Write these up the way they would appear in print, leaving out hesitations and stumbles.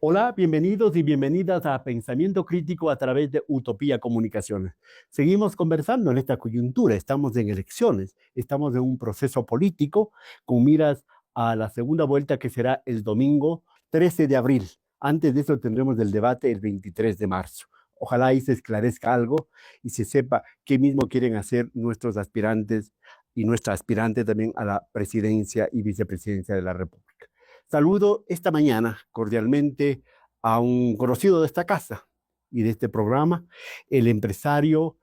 Hola, bienvenidos y bienvenidas a Pensamiento Crítico a través de Utopía Comunicaciones. Seguimos conversando en esta coyuntura, estamos en elecciones, estamos en un proceso político con miras a la segunda vuelta que será el domingo 13 de abril. Antes de eso tendremos el debate el 23 de marzo. Ojalá ahí se esclarezca algo y se sepa qué mismo quieren hacer nuestros aspirantes y nuestra aspirante también a la presidencia y vicepresidencia de la República. Saludo esta mañana cordialmente a un conocido de esta casa y de este programa, el empresario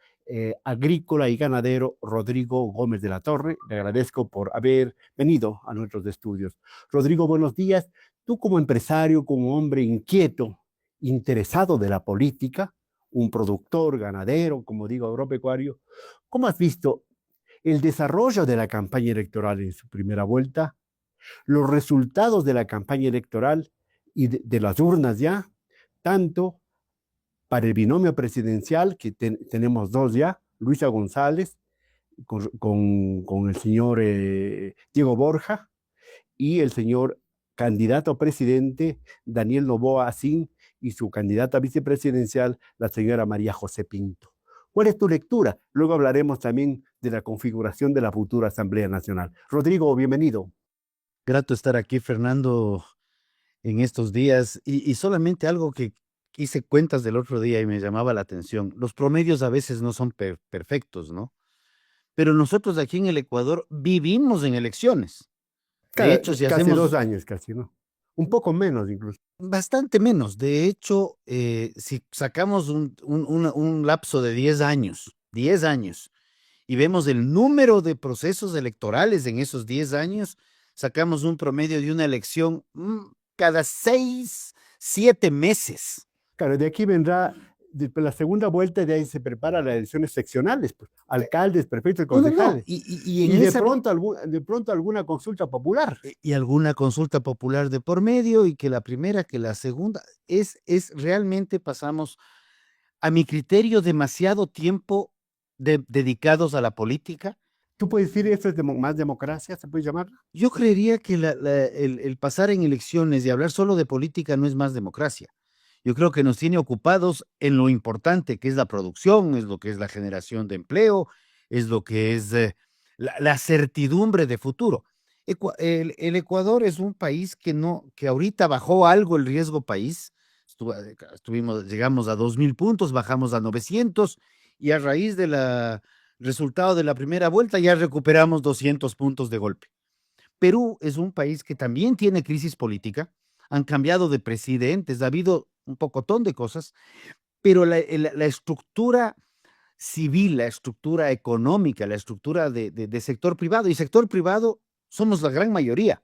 agrícola y ganadero Rodrigo Gómez de la Torre. Le agradezco por haber venido a nuestros estudios. Rodrigo, buenos días. Tú como empresario, como hombre inquieto, interesado de la política, un productor, ganadero, como digo, agropecuario, ¿cómo has visto el desarrollo de la campaña electoral en su primera vuelta, los resultados de la campaña electoral y de las urnas ya, tanto para el binomio presidencial, que tenemos dos ya, Luisa González con el señor Diego Borja y el señor candidato a presidente Daniel Noboa Asín y su candidata vicepresidencial, la señora María José Pinto. ¿Cuál es tu lectura? Luego hablaremos también de la configuración de la futura Asamblea Nacional. Rodrigo, bienvenido. Grato estar aquí, Fernando, en estos días. Y solamente algo que hice cuentas del otro día y me llamaba la atención. Los promedios a veces no son perfectos, ¿no? Pero nosotros aquí en el Ecuador vivimos en elecciones. De hecho, si Casi hacemos 2 años, casi, ¿no? Un poco menos incluso. bastante menos, de hecho, si sacamos un lapso de 10 años, y vemos el número de procesos electorales en esos 10 años, sacamos un promedio de una elección cada 6, 7 meses. Claro, de aquí vendrá la segunda vuelta, de ahí se preparan las elecciones seccionales, pues, alcaldes, prefectos y No, no, no. concejales. Y en Y esa de pronto alguna consulta popular. y alguna consulta popular de por medio, y que la primera, que la segunda, es realmente pasamos, a mi criterio, demasiado tiempo dedicados a la política. ¿Tú puedes decir esto es más democracia, se puede llamar? Yo creería que el pasar en elecciones y hablar solo de política no es más democracia. Yo creo que nos tiene ocupados en lo importante, que es la producción, es lo que es la generación de empleo, es lo que es la certidumbre de futuro. El Ecuador es un país que ahorita bajó algo el riesgo país. Llegamos a 2.000 puntos, bajamos a 900, y a raíz del resultado de la primera vuelta ya recuperamos 200 puntos de golpe. Perú es un país que también tiene crisis política, han cambiado de presidentes, ha habido un pocotón de cosas, pero la estructura civil, la estructura económica, la estructura de sector privado, y sector privado somos la gran mayoría,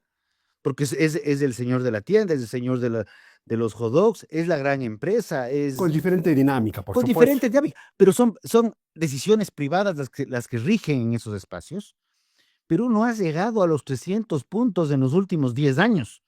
porque es el señor de la tienda, es el señor de los hot dogs, es la gran empresa, Con es diferente dinámica, por con supuesto. diferentes dinámicas, pero son decisiones privadas las que rigen en esos espacios. Perú no ha llegado a los 300 puntos en los últimos 10 años.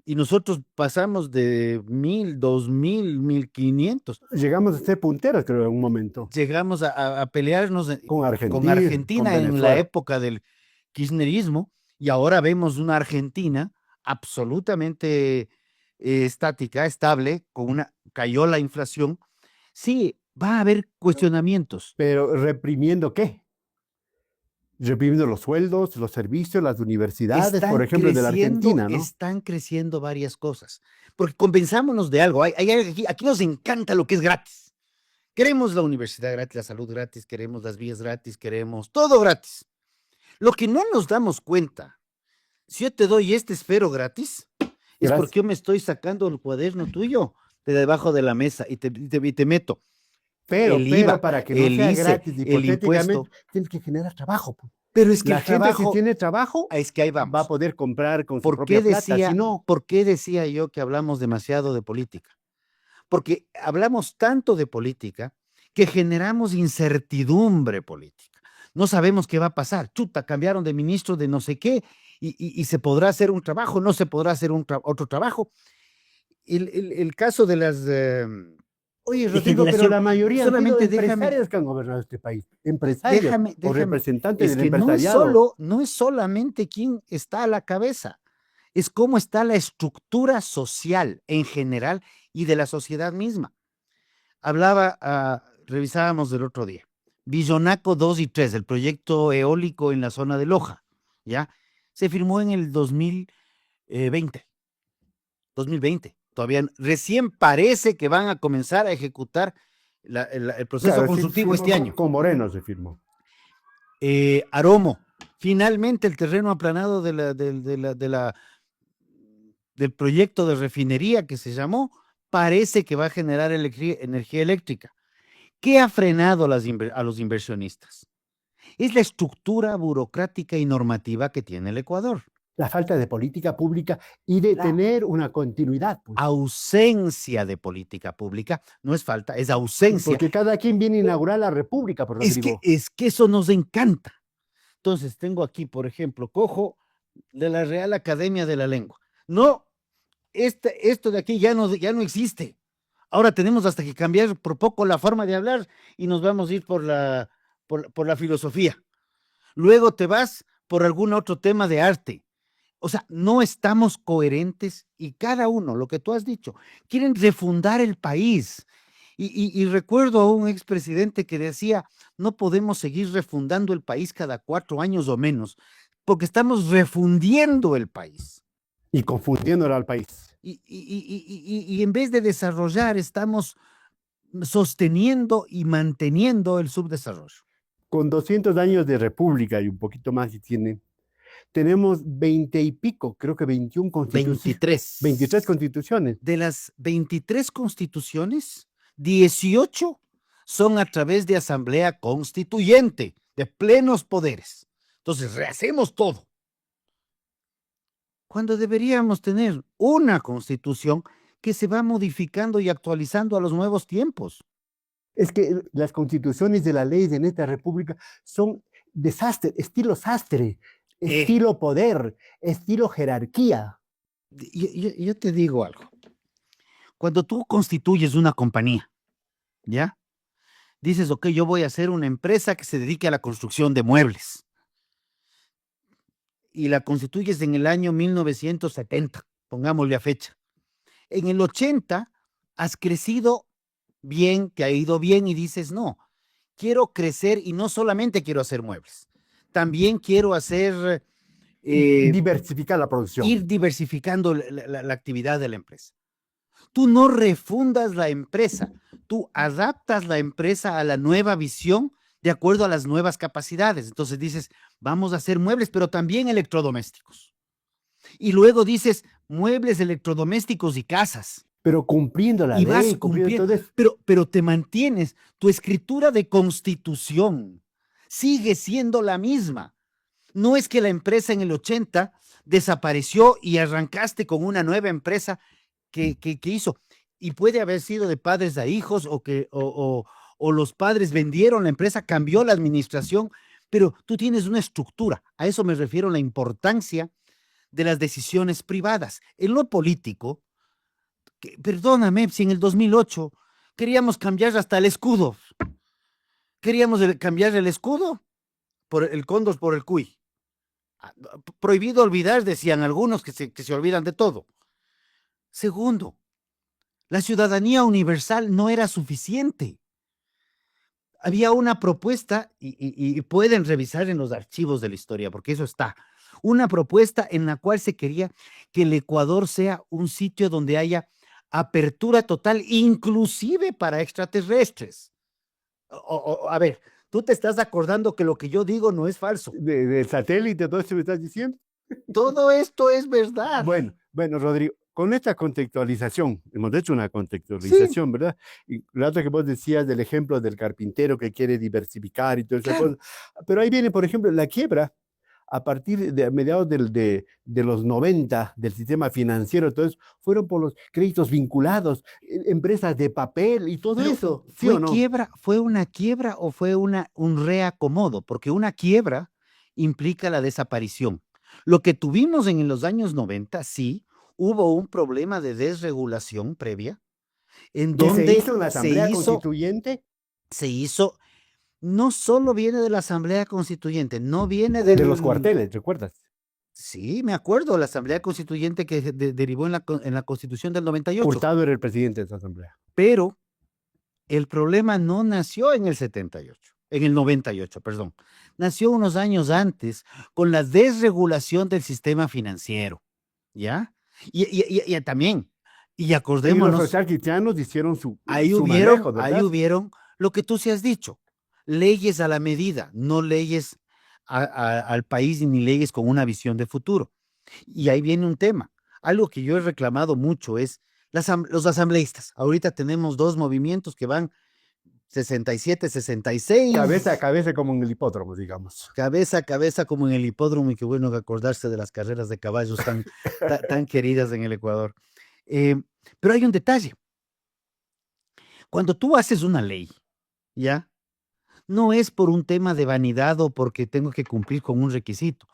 Y nosotros pasamos de 1.000, 2.000, 1.500. Llegamos a ser punteros, creo, en un momento. Llegamos a pelearnos Con con Argentina, con Argentina en la Venezuela. época del kirchnerismo, y ahora vemos una Argentina absolutamente estática, estable, cayó la inflación. Sí, va a haber cuestionamientos. Pero ¿reprimiendo qué? Reprimiendo los sueldos, los servicios, las universidades, por ejemplo, de la Argentina, ¿no? Están creciendo varias cosas. Porque convenzámonos de algo. Aquí nos encanta lo que es gratis. Queremos la universidad gratis, la salud gratis, queremos las vías gratis, queremos todo gratis. Lo que no nos damos cuenta, si yo te doy este esfero gratis, es porque Gracias. yo me estoy sacando el cuaderno tuyo de debajo de la mesa y te meto el Pero IVA, para que no el sea ICE, gratis, el hipotéticamente, impuesto. tienes que generar trabajo, pues. Pero es que La el gente, si trabajo, tiene trabajo, es que ahí va a vamos. poder comprar con su propia plata. Si no, ¿Por qué decía yo que hablamos demasiado de política? Porque hablamos tanto de política que generamos incertidumbre política. No sabemos qué va a pasar. Chuta, cambiaron de ministro de no sé qué, y se podrá hacer un trabajo, no se podrá hacer otro trabajo. El caso de las oye, de Rodrigo, pero generación, la mayoría han sido solamente empresarios que han gobernado este país. Empresarios o déjame, representantes es del que empresariado. no es solamente quién está a la cabeza, es cómo está la estructura social en general y de la sociedad misma. Revisábamos el otro día, Billonaco 2 y 3, el proyecto eólico en la zona de Loja, ¿ya? Se firmó en el 2020, todavía recién parece que van a comenzar a ejecutar el proceso Claro, constructivo este año. Con Moreno se firmó. Aromo, finalmente el terreno aplanado del proyecto de refinería que se llamó, parece que va a generar energía eléctrica. ¿Qué ha frenado a los inversionistas? Es la estructura burocrática y normativa que tiene el Ecuador. La falta de política pública y de tener una continuidad. Pues. Ausencia de política pública, no es falta, es ausencia. Porque cada quien viene a inaugurar la república, por Rodrigo. Es que eso nos encanta. Entonces tengo aquí, por ejemplo, cojo de la Real Academia de la Lengua. No, esto de aquí ya no existe. Ahora tenemos hasta que cambiar por poco la forma de hablar y nos vamos a ir por la filosofía. Luego te vas por algún otro tema de arte. O sea, no estamos coherentes y cada uno, lo que tú has dicho, quieren refundar el país. Y recuerdo a un expresidente que decía, no podemos seguir refundando el país cada 4 años o menos, porque estamos refundiendo el país. Y confundiéndolo al país. Y en vez de desarrollar, estamos sosteniendo y manteniendo el subdesarrollo. Con 200 años de república y un poquito más si tienen, tenemos 20 y pico, creo que 21 constituciones. 23 constituciones. De las 23 constituciones, 18 son a través de asamblea constituyente, de plenos poderes. Entonces, rehacemos todo. Cuando deberíamos tener una constitución que se va modificando y actualizando a los nuevos tiempos. Es que las constituciones de la ley de esta república son desastre, estilo sastre, estilo poder, estilo jerarquía. Yo te digo algo. Cuando tú constituyes una compañía, ¿ya? Dices, ok, yo voy a hacer una empresa que se dedique a la construcción de muebles. Y la constituyes en el año 1970, pongámosle a fecha. En el 80 has crecido bien, te ha ido bien y dices, no, quiero crecer y no solamente quiero hacer muebles, también quiero hacer... diversificar la producción. Ir diversificando la actividad de la empresa. Tú no refundas la empresa, tú adaptas la empresa a la nueva visión de acuerdo a las nuevas capacidades. Entonces dices, vamos a hacer muebles, pero también electrodomésticos. Y luego dices, muebles, electrodomésticos y casas. Pero cumpliendo la ley, cumpliendo todo eso. Pero te mantienes, tu escritura de constitución sigue siendo la misma. No es que la empresa en el 80 desapareció y arrancaste con una nueva empresa que hizo. Y puede haber sido de padres a hijos o los padres vendieron la empresa, cambió la administración, pero tú tienes una estructura. A eso me refiero, la importancia de las decisiones privadas. En lo político, perdóname, si en el 2008 queríamos cambiar hasta el escudo. Queríamos cambiar el escudo por el cóndor por el cuy. Prohibido olvidar, decían algunos que se olvidan de todo. Segundo, la ciudadanía universal no era suficiente. Había una propuesta, y pueden revisar en los archivos de la historia, porque eso está, una propuesta en la cual se quería que el Ecuador sea un sitio donde haya apertura total, inclusive para extraterrestres. A ver, ¿tú te estás acordando que lo que yo digo no es falso? ¿Del satélite, todo esto me estás diciendo? Todo esto es verdad. Bueno, Rodrigo, con esta contextualización, hemos hecho una contextualización, sí, ¿verdad? Y la otra que vos decías del ejemplo del carpintero que quiere diversificar y todo eso. Claro. Pero ahí viene, por ejemplo, la quiebra a partir de mediados de los 90 del sistema financiero. Entonces, fueron por los créditos vinculados, empresas de papel y todo eso. ¿Sí o no? ¿Fue una quiebra o fue un reacomodo? Porque una quiebra implica la desaparición. Lo que tuvimos en los años 90, sí, hubo un problema de desregulación previa, en donde se hizo la Asamblea Constituyente. Se hizo, no solo viene de la Asamblea Constituyente, no viene de los cuarteles, ¿recuerdas? Sí, me acuerdo, la Asamblea Constituyente que derivó en la Constitución del 98. Hurtado era el presidente de esa asamblea. Pero el problema no nació en el 78, en el 98, perdón. Nació unos años antes con la desregulación del sistema financiero, ¿ya? Y también, y Y los acordémonos, socialcristianos hicieron su ahí manejo, ¿verdad? hubieron lo que tú sí has dicho, leyes a la medida, no leyes al país ni leyes con una visión de futuro. Y ahí viene un tema. Algo que yo he reclamado mucho es los asambleístas. Ahorita tenemos dos movimientos que van 67, 66. Cabeza a cabeza como en el hipódromo, digamos. Cabeza a cabeza como en el hipódromo, y qué bueno acordarse de las carreras de caballos tan queridas en el Ecuador. Pero hay un detalle. Cuando tú haces una ley, ¿ya? No es por un tema de vanidad o porque tengo que cumplir con un requisito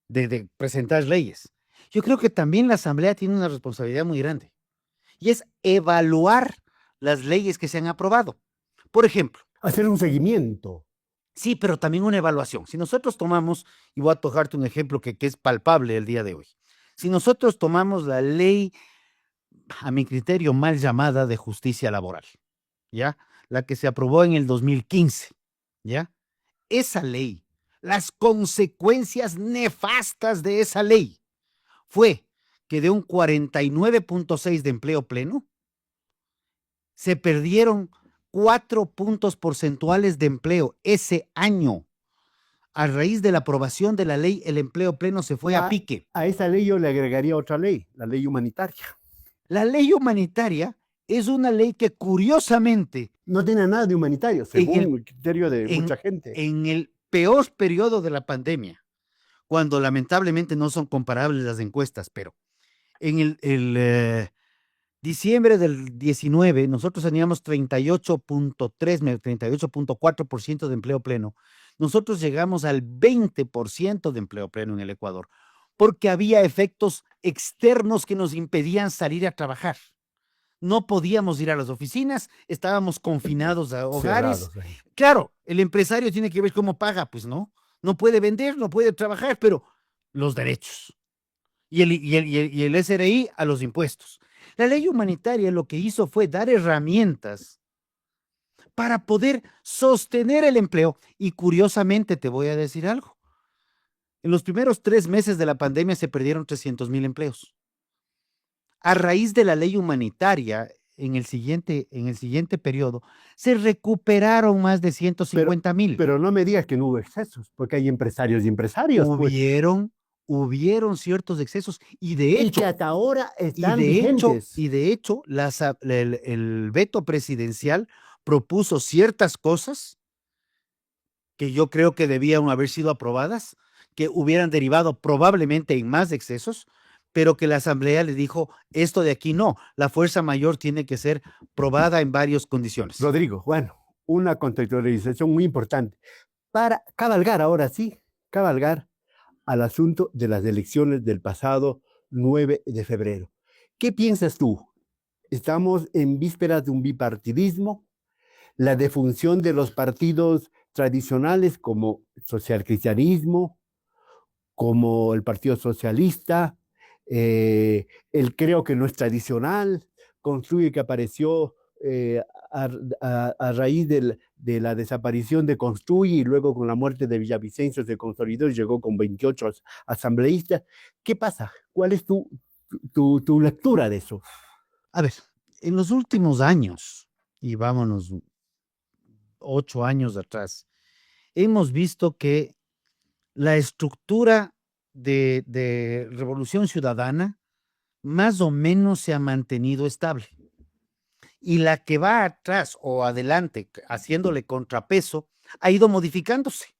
de presentar leyes. Yo creo que también la Asamblea tiene una responsabilidad muy grande y es evaluar las leyes que se han aprobado. Por ejemplo, Hacer un seguimiento. sí, pero también una evaluación. Si nosotros tomamos, y voy a tojarte un ejemplo que es palpable el día de hoy, si nosotros tomamos la ley, a mi criterio, mal llamada de justicia laboral, ¿ya? La que se aprobó en el 2015, ¿ya? Esa ley, las consecuencias nefastas de esa ley fue que de un 49.6 de empleo pleno, se perdieron 4 puntos porcentuales de empleo ese año. A raíz de la aprobación de la ley, el empleo pleno se fue a pique. A esa ley yo le agregaría otra ley, la ley humanitaria. La ley humanitaria es una ley que curiosamente no tiene nada de humanitario, según el criterio de mucha gente. En el peor periodo de la pandemia, cuando lamentablemente no son comparables las encuestas, pero en el diciembre del 19, nosotros teníamos 38.3, 38.4% de empleo pleno. Nosotros llegamos al 20% de empleo pleno en el Ecuador, porque había efectos externos que nos impedían salir a trabajar. No podíamos ir a las oficinas, estábamos confinados a hogares. Claro, el empresario tiene que ver cómo paga, pues no puede vender, no puede trabajar, pero los derechos. Y el SRI a los impuestos. La ley humanitaria lo que hizo fue dar herramientas para poder sostener el empleo. Y curiosamente te voy a decir algo. En los primeros 3 meses de la pandemia se perdieron 300,000 empleos. A raíz de la ley humanitaria, en el siguiente periodo, se recuperaron más de 150,000. Pero no me digas que no hubo excesos, porque hay empresarios y empresarios. Hubieron ciertos excesos y de hecho, que hasta ahora están vigentes. Y de hecho, el veto presidencial propuso ciertas cosas que yo creo que debían haber sido aprobadas, que hubieran derivado probablemente en más excesos, pero que la Asamblea le dijo, esto de aquí no, la fuerza mayor tiene que ser probada en varias condiciones. Rodrigo, bueno, una contextualización muy importante. Para cabalgar ahora sí, al asunto de las elecciones del pasado 9 de febrero. ¿Qué piensas tú? ¿Estamos en vísperas de un bipartidismo? ¿La defunción de los partidos tradicionales como socialcristianismo, como el Partido Socialista, el Creo que no es tradicional, Construye que apareció a raíz de la desaparición de Construye y luego con la muerte de Villavicencio se consolidó y llegó con 28 asambleístas? ¿Qué pasa? ¿Cuál es tu lectura de eso? A ver, en los últimos años, y vámonos 8 años atrás, hemos visto que la estructura de Revolución Ciudadana más o menos se ha mantenido estable. Y la que va atrás o adelante, haciéndole contrapeso, ha ido modificándose.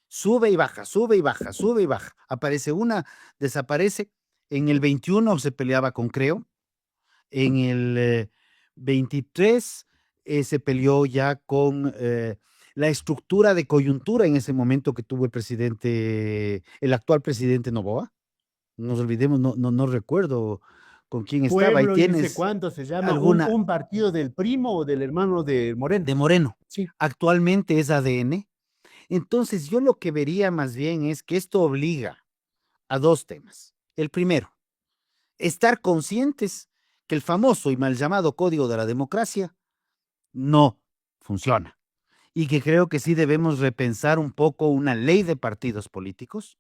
Sube y baja, sube y baja, sube y baja. Aparece una, desaparece. En el 21 se peleaba con Creo. En el 23 se peleó ya con la estructura de coyuntura en ese momento que tuvo el actual presidente Noboa. No nos olvidemos, no recuerdo con quién estaba. Ahí tienes. No sé cuánto se llama, un partido del primo o del hermano de Moreno. De Moreno. Sí. Actualmente es ADN. Entonces yo lo que vería más bien es que esto obliga a dos temas. El primero, estar conscientes que el famoso y mal llamado Código de la Democracia no funciona y que creo que sí debemos repensar un poco una ley de partidos políticos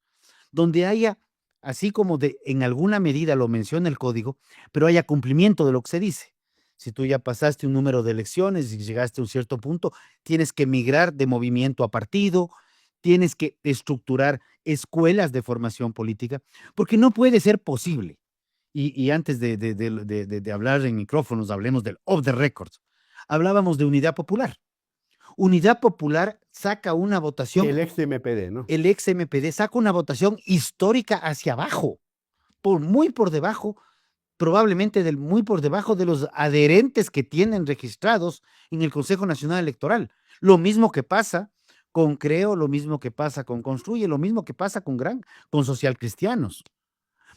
donde haya, así como en alguna medida lo menciona el código, pero haya cumplimiento de lo que se dice. Si tú ya pasaste un número de elecciones y llegaste a un cierto punto, tienes que migrar de movimiento a partido, tienes que estructurar escuelas de formación política, porque no puede ser posible. Y antes de hablar en micrófonos, hablemos del off the record. Hablábamos de Unidad Popular. Unidad Popular saca una votación. El ex MPD, ¿no? El ex MPD saca una votación histórica hacia abajo, muy por debajo, probablemente muy por debajo de los adherentes que tienen registrados en el Consejo Nacional Electoral. Lo mismo que pasa con Creo, lo mismo que pasa con Construye, lo mismo que pasa con Social Cristianos.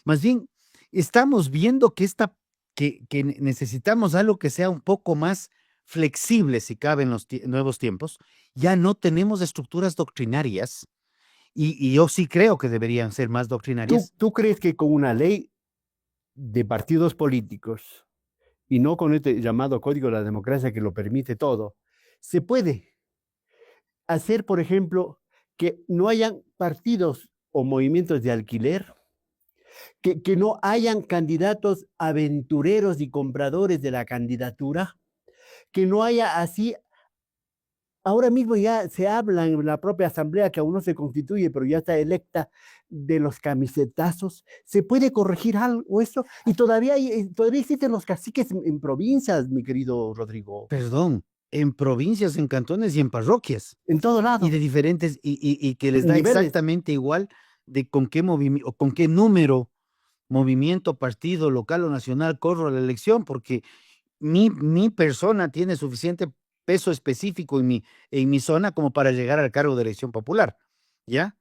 Más bien, estamos viendo que necesitamos algo que sea un poco más flexible si cabe en los nuevos tiempos. Ya no tenemos estructuras doctrinarias y yo sí creo que deberían ser más doctrinarias. ¿Tú crees que con una ley de partidos políticos y no con este llamado Código de la Democracia que lo permite todo, se puede hacer, por ejemplo, que no hayan partidos o movimientos de alquiler, que no hayan candidatos aventureros y compradores de la candidatura, que no haya así? Ahora mismo ya se habla en la propia asamblea que aún no se constituye, pero ya está electa, de los camisetazos. ¿Se puede corregir algo eso? Y todavía existen los caciques en provincias, mi querido Rodrigo. Perdón, en provincias, en cantones y en parroquias. En todo lado. Y de diferentes, y que les da Niveles. exactamente igual de con qué movimiento, con qué número, movimiento, partido, local o nacional corro a la elección, porque mi persona tiene suficiente peso específico en mi zona como para llegar al cargo de elección popular, ¿ya?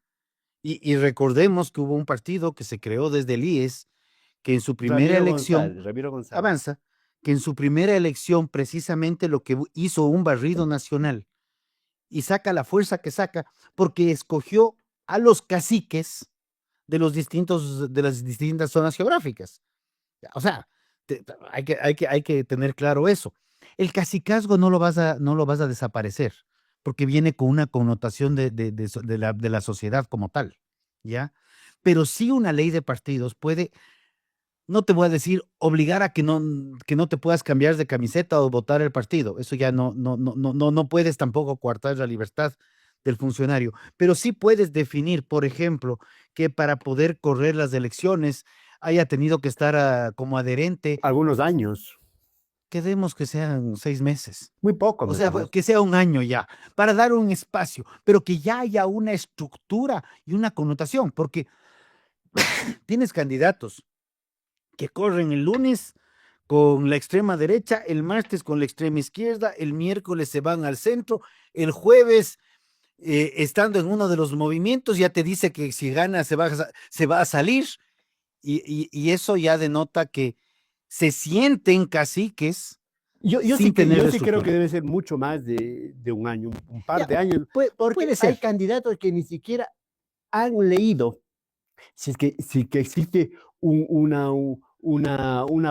Y recordemos que hubo un partido que se creó desde el IES, que en su primera elección, Ramiro González. avanza, que en su primera elección precisamente lo que hizo un barrido nacional y saca la fuerza que saca, porque escogió a los caciques de las distintas zonas geográficas. O sea, hay que tener claro eso. El cacicazgo no lo vas a desaparecer, porque viene con una connotación de la sociedad como tal, ¿ya? Pero sí una ley de partidos puede, no te voy a decir obligar a que no te puedas cambiar de camiseta o votar el partido. Eso ya no puedes tampoco coartar la libertad del funcionario, pero sí puedes definir, por ejemplo, que para poder correr las elecciones haya tenido que estar como adherente. Algunos años. Quedemos que sean 6 meses. Muy poco. O sea, que sea un año ya, para dar un espacio, pero que ya haya una estructura y una connotación, porque tienes candidatos que corren el lunes con la extrema derecha, el martes con la extrema izquierda, el miércoles se van al centro, el jueves, estando en uno de los movimientos, ya te dice que si gana se va a salir, y eso ya denota que se sienten caciques. Yo sí creo que debe ser mucho más de un año, un par de años, porque hay candidatos que ni siquiera han leído si que existe una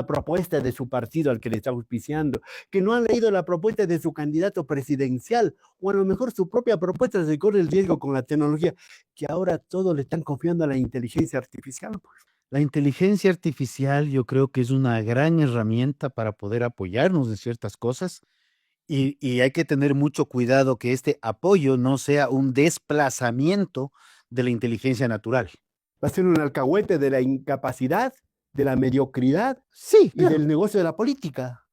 propuesta de su partido al que le está auspiciando, que no han leído la propuesta de su candidato presidencial, o a lo mejor su propia propuesta se corre el riesgo con la tecnología, que ahora todo le están confiando a la inteligencia artificial. Pues. La inteligencia artificial yo creo que es una gran herramienta para poder apoyarnos en ciertas cosas y hay que tener mucho cuidado que este apoyo no sea un desplazamiento de la inteligencia natural. Va a ser un alcahuete de la incapacidad, de la mediocridad, sí, y del negocio de la política.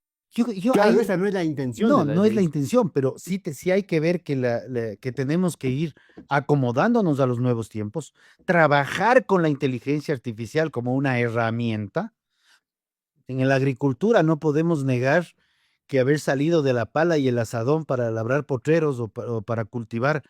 Claro, esa no es la intención. No es la intención, pero sí hay que ver que tenemos que ir acomodándonos a los nuevos tiempos, trabajar con la inteligencia artificial como una herramienta. En la agricultura no podemos negar que haber salido de la pala y el asadón para labrar potreros o para cultivar,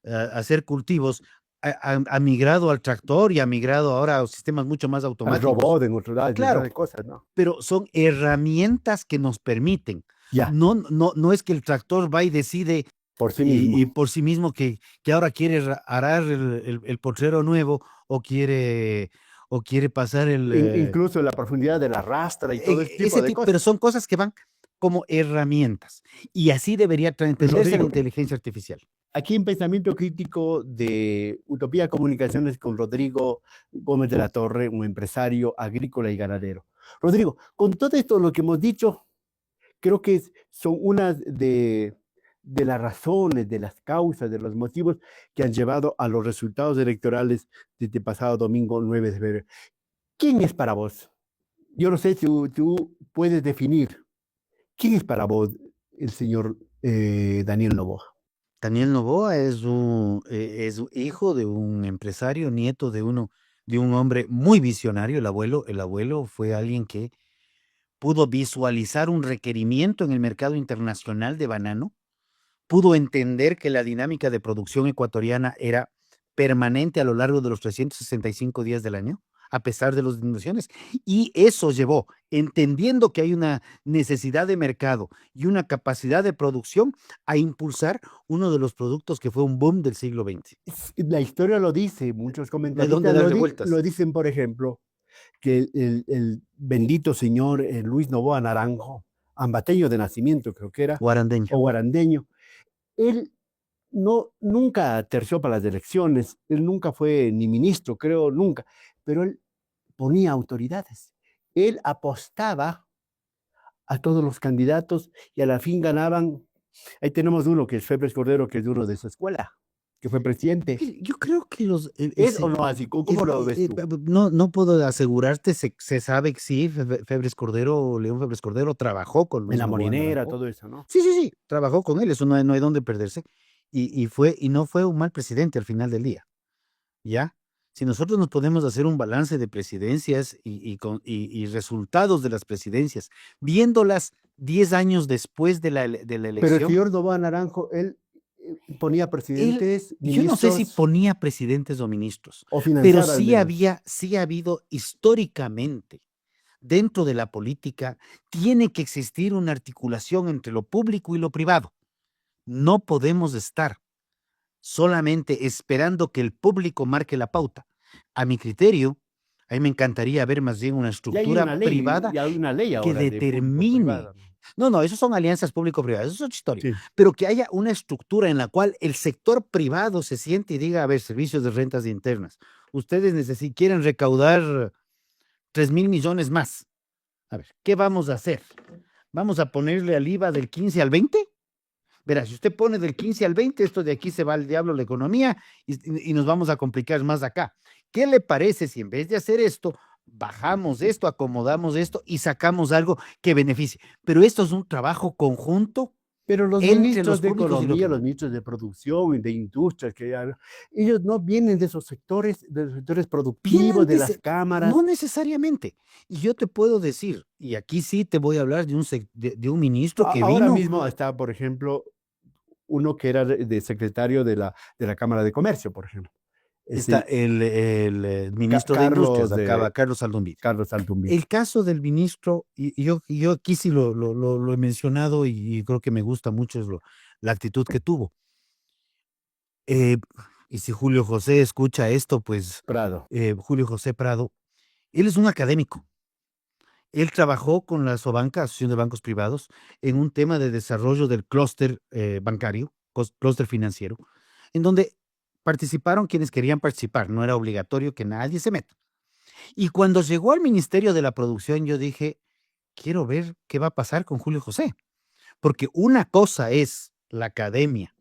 hacer cultivos, ha migrado al tractor y ha migrado ahora a sistemas mucho más automáticos. Al robot, en otro lado, claro, de cosas, ¿no? Pero son herramientas que nos permiten. Ya. No es que el tractor va y decide por sí mismo. Y por sí mismo que ahora quiere arar el potrero nuevo o quiere o quiere pasar Incluso la profundidad de la rastra y todo ese tipo de pero cosas. son cosas que van como herramientas. Y así debería entenderse la Rodrigo, inteligencia artificial. aquí en Pensamiento Crítico de Utopía Comunicaciones con Rodrigo Gómez de la Torre, un empresario agrícola y ganadero. Rodrigo, con todo esto lo que hemos dicho, creo que son unas de las razones, de las causas, de los motivos que han llevado a los resultados electorales de este pasado domingo 9 de febrero. ¿Quién es para vos? Yo no sé si tú puedes definir. ¿Quién es para vos el señor Daniel Noboa? Daniel Noboa es hijo de un empresario, nieto de un hombre muy visionario. El abuelo fue alguien que pudo visualizar un requerimiento en el mercado internacional de banano, pudo entender que la dinámica de producción ecuatoriana era permanente a lo largo de los 365 días del año, a pesar de las inundaciones. Y eso llevó, entendiendo que hay una necesidad de mercado y una capacidad de producción, a impulsar uno de los productos que fue un boom del siglo XX. La historia lo dice, muchos No hay dónde comentaristas darle vueltas. lo dicen, por ejemplo, que el bendito señor Luis Noboa Naranjo, ambateño de nacimiento creo que era, Guarandeño. o guarandeño, él nunca terció para las elecciones, él nunca fue ni ministro, creo, nunca, pero él ponía autoridades, él apostaba a todos los candidatos y a la fin ganaban. Ahí tenemos uno que es Febres Cordero, que es uno de su escuela, que fue presidente. Yo creo que ¿Es o no así? ¿Cómo lo ves tú? no puedo asegurarte, se sabe que sí, Febres Cordero, León Febres Cordero trabajó con En Luis la Noboa Molinera, Naranjo. todo eso, ¿no? Sí, sí, sí, trabajó con él, eso no hay dónde perderse. Y no fue un mal presidente al final del día, ¿ya? Si nosotros nos podemos hacer un balance de presidencias y resultados de las presidencias, viéndolas 10 años después de de la Pero el elección, señor Noboa Naranjo, él ponía presidentes, yo no sé si ministros ponía presidentes o ministros, o pero financiaba al menos. sí ha habido históricamente dentro de la política, tiene que existir una articulación entre lo público y lo privado. No podemos estar solamente esperando que el público marque la pauta. A mi criterio, a mí me encantaría ver más bien una estructura privada Ya hay una ley que ahora de determine. público-privada, ¿no? No, eso son alianzas público-privadas, eso es otra historia. Sí. Pero que haya una estructura en la cual el sector privado se siente y diga, a ver, servicios de rentas internas, ustedes quieren recaudar 3.000 millones más. A ver, ¿qué vamos a hacer? ¿Vamos a ponerle al IVA del 15 al 20? Verá, si usted pone del 15 al 20, esto de aquí se va al diablo la economía y nos vamos a complicar más acá. ¿Qué le parece si en vez de hacer esto, bajamos esto, acomodamos esto y sacamos algo que beneficie? Pero esto es un trabajo conjunto Pero los entre ministros los de públicos y lo economía, los privado. ministros de producción y de industrias, ellos no vienen de los sectores productivos, Vienen de las no cámaras. necesariamente. Y yo te puedo decir, y aquí sí te voy a hablar de un ministro que Ahora vino. mismo está, por ejemplo, uno que era de secretario de la Cámara de Comercio, por ejemplo. Está Ese el ministro de Industrias, Carlos, acaba Carlos Aldomir. Carlos Altumbit. El caso del ministro, y yo aquí sí lo he mencionado y creo que me gusta mucho la actitud que tuvo. Eh, y si Julio José escucha esto, pues Prado. Julio José Prado, él es un académico. Él trabajó con la Sobanca, Asociación de Bancos Privados, en un tema de desarrollo del clúster bancario, clúster financiero, en donde participaron quienes querían participar. No era obligatorio que nadie se meta. Y cuando llegó al Ministerio de la Producción, yo dije, quiero ver qué va a pasar con Julio José, porque una cosa es la academia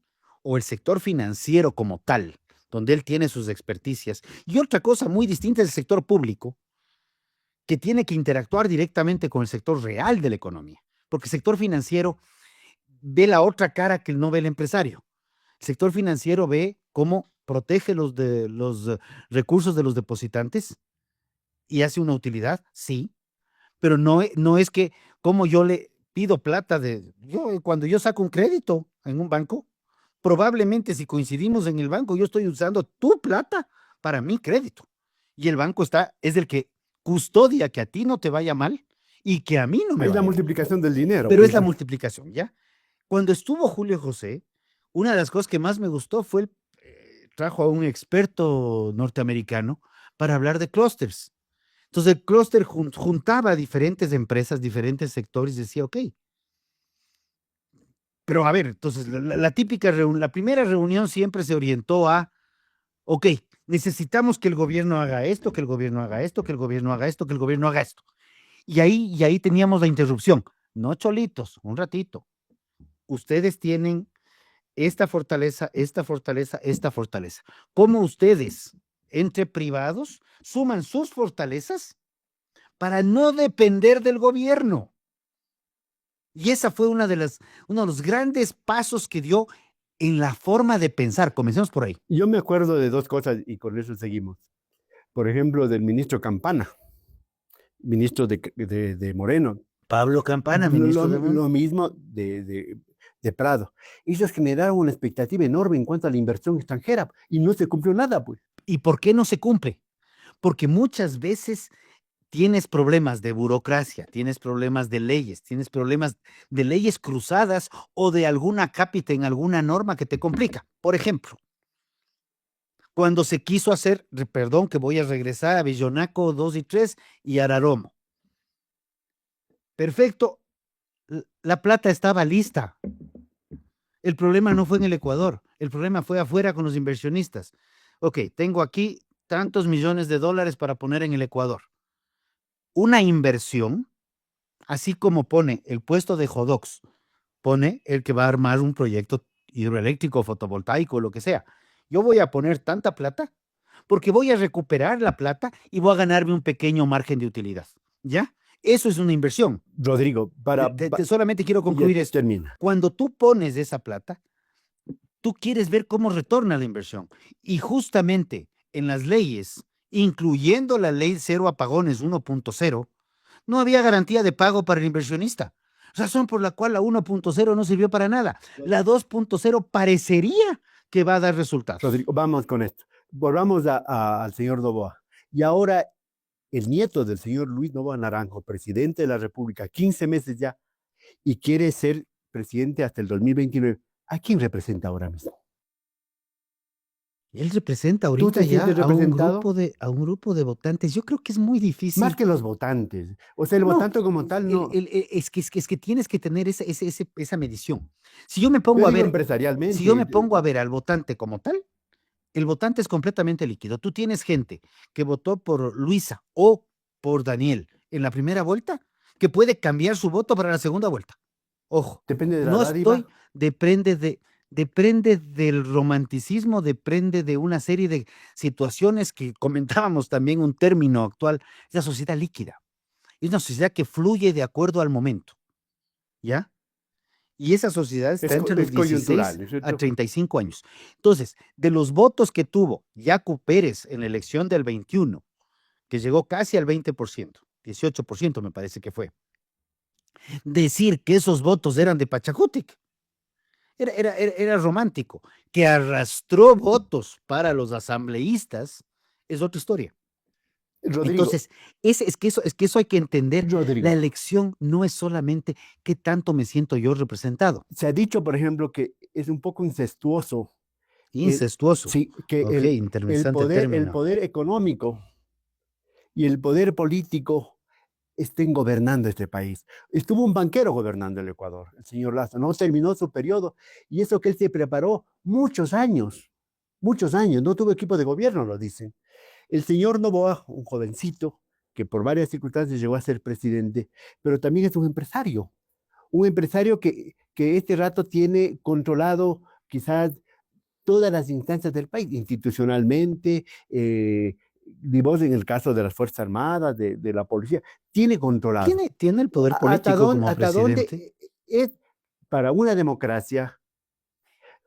o el sector financiero como tal, donde él tiene sus experticias, y otra cosa muy distinta es el sector público, que tiene que interactuar directamente con el sector real de la economía, porque el sector financiero ve la otra cara que no ve el empresario. El sector financiero ve cómo protege los recursos de los depositantes y hace una utilidad, sí, pero no es que como yo le pido plata cuando yo saco un crédito en un banco, probablemente si coincidimos en el banco, yo estoy usando tu plata para mi crédito. Y el banco es el que custodia que a ti no te vaya mal y que a mí no me Es la vaya mal. multiplicación del dinero. Pero es Pues. la multiplicación, ¿ya? Cuando estuvo Julio José, una de las cosas que más me gustó fue trajo a un experto norteamericano para hablar de clústeres. Entonces el clúster juntaba diferentes empresas, diferentes sectores y decía, ok, pero a ver, entonces la típica reunión, la primera reunión siempre se orientó a, ok, necesitamos que el gobierno haga esto, que el gobierno haga esto, que el gobierno haga esto, que el gobierno haga esto. Y ahí teníamos la interrupción. No, cholitos, un ratito. Ustedes tienen esta fortaleza, esta fortaleza, esta fortaleza. ¿Cómo ustedes, entre privados, suman sus fortalezas para no depender del gobierno? Y esa fue uno de los grandes pasos que dio en la forma de pensar. Comencemos por ahí. Yo me acuerdo de dos cosas y con eso seguimos. Por ejemplo, del ministro Campana, ministro de Moreno. Pablo Campana, ministro de Lo mismo de Prado. Ellos generaron una expectativa enorme en cuanto a la inversión extranjera y no se cumplió nada, pues. ¿Y por qué no se cumple? Porque muchas veces tienes problemas de burocracia, tienes problemas de leyes, tienes problemas de leyes cruzadas o de alguna cápita en alguna norma que te complica. Por ejemplo, cuando se quiso hacer, perdón, que voy a regresar a Villonaco 2 y 3 y Araromo. Perfecto, la plata estaba lista. El problema no fue en el Ecuador, el problema fue afuera con los inversionistas. Ok, tengo aquí tantos millones de dólares para poner en el Ecuador. Una inversión, así como pone el puesto de Jodox, pone el que va a armar un proyecto hidroeléctrico, fotovoltaico, lo que sea. Yo voy a poner tanta plata porque voy a recuperar la plata y voy a ganarme un pequeño margen de utilidad. ¿Ya? Eso es una inversión. Rodrigo, Solamente quiero concluir esto. Termina. Cuando tú pones esa plata, tú quieres ver cómo retorna la inversión. Y justamente en las leyes, incluyendo la ley cero apagones 1.0, no había garantía de pago para el inversionista. Razón por la cual la 1.0 no sirvió para nada. La 2.0 parecería que va a dar resultados. Rodrigo, vamos con esto. Volvamos al señor Noboa. Y ahora el nieto del señor Luis Noboa Naranjo, presidente de la República, 15 meses ya, y quiere ser presidente hasta el 2029. ¿A quién representa ahora mismo? Él representa ahorita ya a un grupo de votantes. Yo creo que es muy difícil. Más que los votantes. O sea, el votante como tal no. Es que tienes que tener esa medición. Si yo me pongo a ver empresarialmente. Si yo me pongo a ver al votante como tal, el votante es completamente líquido. Tú tienes gente que votó por Luisa o por Daniel en la primera vuelta que puede cambiar su voto para la segunda vuelta. Ojo, depende de la dádiva. Depende del romanticismo, depende de una serie de situaciones que comentábamos también un término actual, es la sociedad líquida. Es una sociedad que fluye de acuerdo al momento, ¿ya? Y esa sociedad está entre los 16 a 35 años. Entonces, de los votos que tuvo Yacu Pérez en la elección del 21, que llegó casi al 20%, 18% me parece que fue, decir que esos votos eran de Pachacutic era romántico. Que arrastró votos para los asambleístas es otra historia. Rodrigo, entonces, es que eso hay que entender. Rodrigo, la elección no es solamente qué tanto me siento yo representado. Se ha dicho, por ejemplo, que es un poco incestuoso. Incestuoso. Sí, que el poder económico y el poder político estén gobernando este país. Estuvo un banquero gobernando el Ecuador, el señor Lazo, no terminó su periodo, y eso que él se preparó muchos años, no tuvo equipo de gobierno, lo dicen. El señor Noboa, un jovencito, que por varias circunstancias llegó a ser presidente, pero también es un empresario que este rato tiene controlado quizás todas las instancias del país, institucionalmente, vos en el caso de las Fuerzas Armadas, de la policía, tiene controlado. Tiene el poder político como presidente. Es para una democracia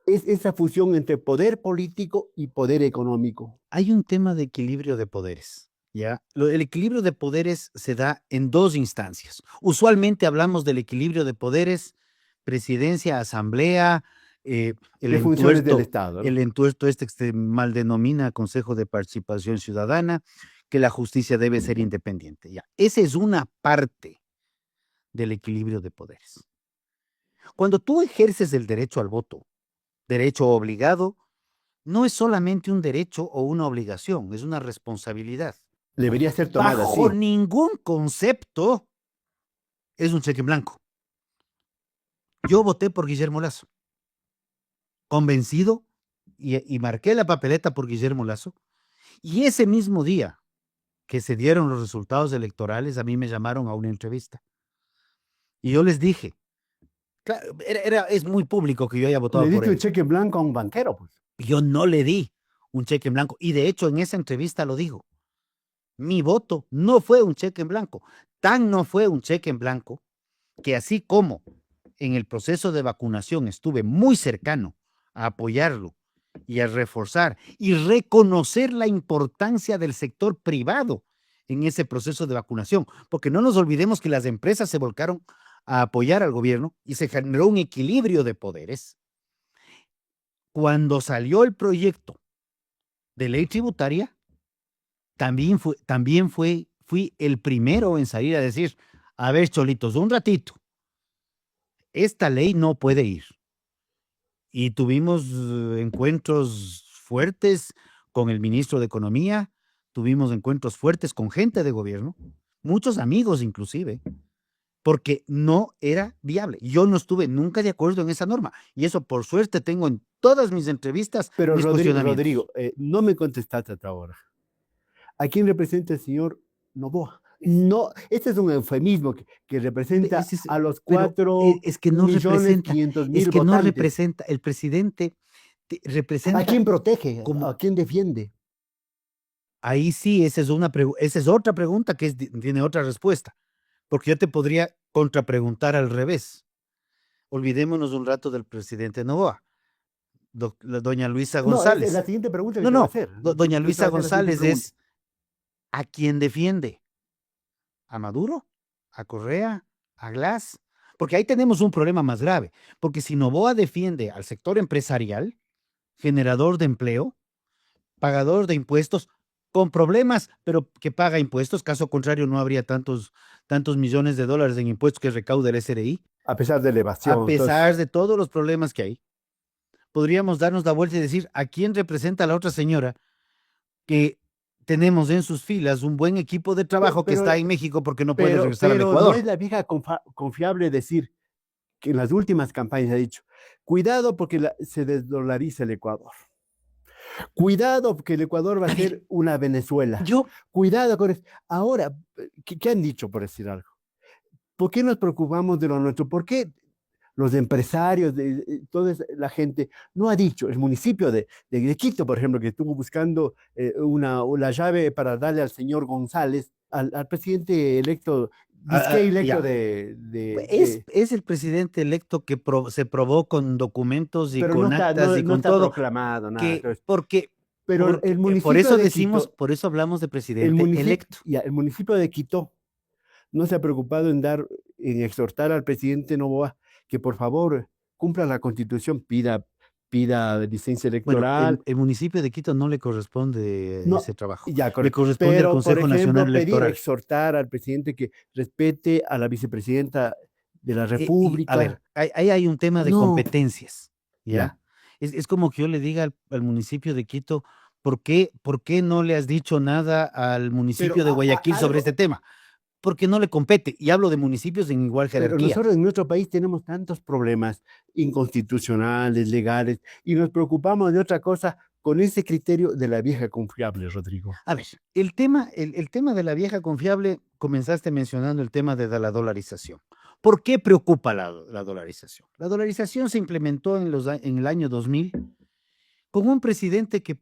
es esa fusión entre poder político y poder económico. Hay un tema de equilibrio de poderes, ¿ya? El equilibrio de poderes se da en dos instancias. Usualmente hablamos del equilibrio de poderes, presidencia, asamblea, de funciones del Estado, ¿no? El entuerto que se mal denomina Consejo de Participación Ciudadana, que la justicia debe ser independiente. Ya. Esa es una parte del equilibrio de poderes. Cuando tú ejerces el derecho al voto, derecho obligado, no es solamente un derecho o una obligación, es una responsabilidad. Debería ser tomada así. Bajo ningún concepto es un cheque en blanco. Yo voté por Guillermo Lasso, convencido, y marqué la papeleta por Guillermo Lasso. Y ese mismo día que se dieron los resultados electorales, a mí me llamaron a una entrevista. Y yo les dije, claro, es muy público que yo haya votado Le por diste un él. cheque en blanco a un banquero, pues. Yo no le di un cheque en blanco. Y de hecho, en esa entrevista lo digo. Mi voto no fue un cheque en blanco. Tan no fue un cheque en blanco que así como en el proceso de vacunación estuve muy cercano a apoyarlo y a reforzar y reconocer la importancia del sector privado en ese proceso de vacunación, porque no nos olvidemos que las empresas se volcaron a apoyar al gobierno y se generó un equilibrio de poderes. Cuando salió el proyecto de ley tributaria, fui el primero en salir a decir, a ver, cholitos, un ratito, esta ley no puede ir. Y tuvimos encuentros fuertes con el ministro de Economía, tuvimos encuentros fuertes con gente de gobierno, muchos amigos inclusive, porque no era viable. Yo no estuve nunca de acuerdo en esa norma. Y eso, por suerte, tengo en todas mis entrevistas Pero mis cuestionamientos. Rodrigo, no me contestaste hasta ahora. ¿A quién representa el señor Noboa? No, este es un eufemismo que representa a los 4 es que no millones representa, 500 es mil que no votantes. representa, el presidente representa. ¿A quién protege? como- ¿A quién defiende? Ahí sí, esa es otra pregunta que tiene otra respuesta, porque yo te podría contrapreguntar al revés. Olvidémonos un rato del presidente Noboa, doña Luisa No, es González. la siguiente pregunta que No, te voy a no, hacer. doña Tú Luisa te vas a hacer la siguiente González es ¿a quién defiende? ¿A Maduro? ¿A Correa? ¿A Glass? Porque ahí tenemos un problema más grave, porque si Noboa defiende al sector empresarial, generador de empleo, pagador de impuestos, con problemas, pero que paga impuestos, caso contrario no habría tantos millones de dólares en impuestos que recauda el SRI, A pesar de la a evasión. pesar de todos los problemas que hay. Podríamos darnos la vuelta y decir, ¿a quién representa la otra señora que tenemos en sus filas un buen equipo de trabajo que está en México porque no puede regresar al pero no Ecuador? es la vieja confiable decir que en las últimas campañas ha dicho, cuidado porque se desdolariza el Ecuador. Cuidado porque el Ecuador va a ser una Venezuela. Cuidado con eso. Ahora, ¿qué han dicho, por decir algo? ¿Por qué nos preocupamos de lo nuestro? ¿Por qué los empresarios, toda la gente, no ha dicho? El municipio de Quito, por ejemplo, que estuvo buscando la llave para darle al señor González, al presidente electo, electo es el presidente electo que se probó con documentos y pero con no está, actas y no con está todo. proclamado nada. Pero el municipio por eso de decimos, Quito, por eso hablamos de presidente electo. el municipio de Quito no se ha preocupado en exhortar al presidente Noboa que por favor cumpla la Constitución, pida licencia electoral. Bueno, el municipio de Quito no le corresponde ese trabajo. Ya, le corresponde al Consejo Nacional Electoral. Exhortar al presidente que respete a la vicepresidenta de la República. A ver, ahí hay un tema de competencias, ¿ya? Es como que yo le diga al municipio de Quito, ¿por qué no le has dicho nada al municipio de Guayaquil sobre este tema? Porque no le compete, y hablo de municipios en igual jerarquía. Pero nosotros en nuestro país tenemos tantos problemas inconstitucionales, legales, y nos preocupamos de otra cosa con ese criterio de la vieja confiable, Rodrigo. A ver, el tema de la vieja confiable, comenzaste mencionando el tema de la dolarización. ¿Por qué preocupa la dolarización? La dolarización se implementó en el año 2000 con un presidente que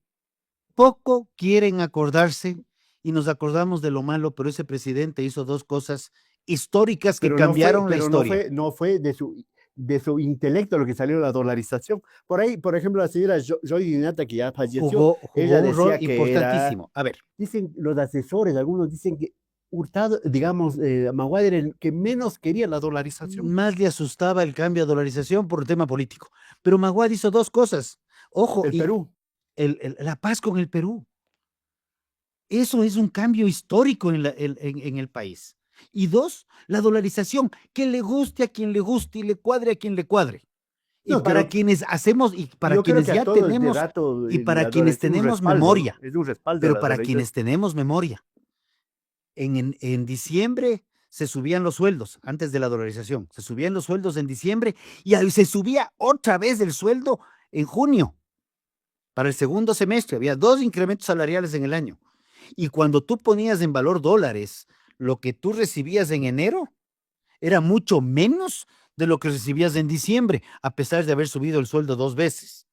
poco quieren acordarse, y nos acordamos de lo malo, pero ese presidente hizo dos cosas históricas que cambiaron la historia. No fue de su intelecto lo que salió la dolarización. Por ahí, por ejemplo, la señora Joy Dinata, que ya falleció, jugó ella un rol decía importantísimo. A ver. Dicen los asesores, algunos dicen que Hurtado, digamos, Maguad era el que menos quería la dolarización. Más le asustaba el cambio a dolarización por el tema político. Pero Maguad hizo dos cosas. Ojo, Perú. La paz con el Perú. Eso es un cambio histórico en el país. Y dos, la dolarización, que le guste a quien le guste y le cuadre a quien le cuadre. Y para quienes hacemos, y para quienes ya tenemos, y para quienes tenemos memoria, pero para quienes tenemos memoria, En diciembre se subían los sueldos antes de la dolarización. Se subían los sueldos en diciembre y ahí se subía otra vez el sueldo en junio. Para el segundo semestre había 2 incrementos salariales en el año. Y cuando tú ponías en valor dólares, lo que tú recibías en enero era mucho menos de lo que recibías en diciembre, a pesar de haber subido el sueldo 2 veces.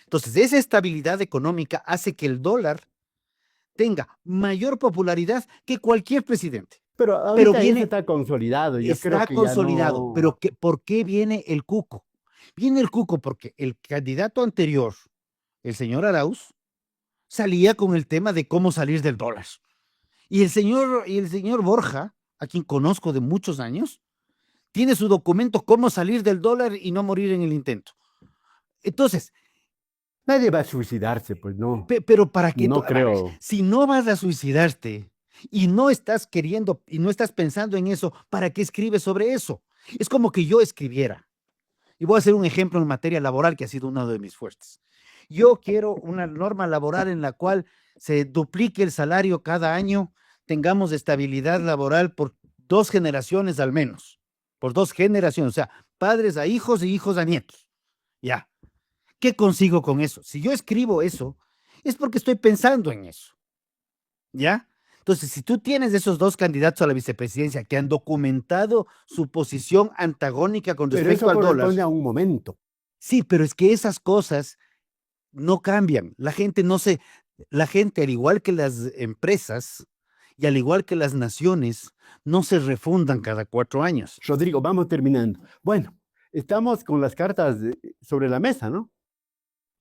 Entonces, esa estabilidad económica hace que el dólar tenga mayor popularidad que cualquier presidente. Pero Pero ahorita eso viene, está consolidado. Yo creo está que ya consolidado. no. Pero ¿por qué viene el cuco? Viene el cuco porque el candidato anterior, el señor Arauz, salía con el tema de cómo salir del dólar. Y el señor Borja, a quien conozco de muchos años, tiene su documento cómo salir del dólar y no morir en el intento. Entonces, Nadie va a suicidarse, pues no. pero para qué, No a ver, creo. si no vas a suicidarte y no estás queriendo y no estás pensando en eso, ¿para qué escribes sobre eso? Es como que yo escribiera. Y voy a hacer un ejemplo en materia laboral que ha sido uno de mis fuertes. Yo quiero una norma laboral en la cual se duplique el salario cada año, tengamos estabilidad laboral por 2 generaciones al menos, por 2 generaciones, o sea, padres a hijos y hijos a nietos. Ya. ¿Qué consigo con eso? Si yo escribo eso, es porque estoy pensando en eso. ¿Ya? Entonces, si tú tienes esos 2 candidatos a la vicepresidencia que han documentado su posición antagónica con Pero respecto eso al dólar, corresponde a un momento. sí, pero es que esas cosas no cambian. La gente, al igual que las empresas y al igual que las naciones, no se refundan cada 4 años. Rodrigo, vamos terminando. Bueno, estamos con las cartas sobre la mesa, ¿no?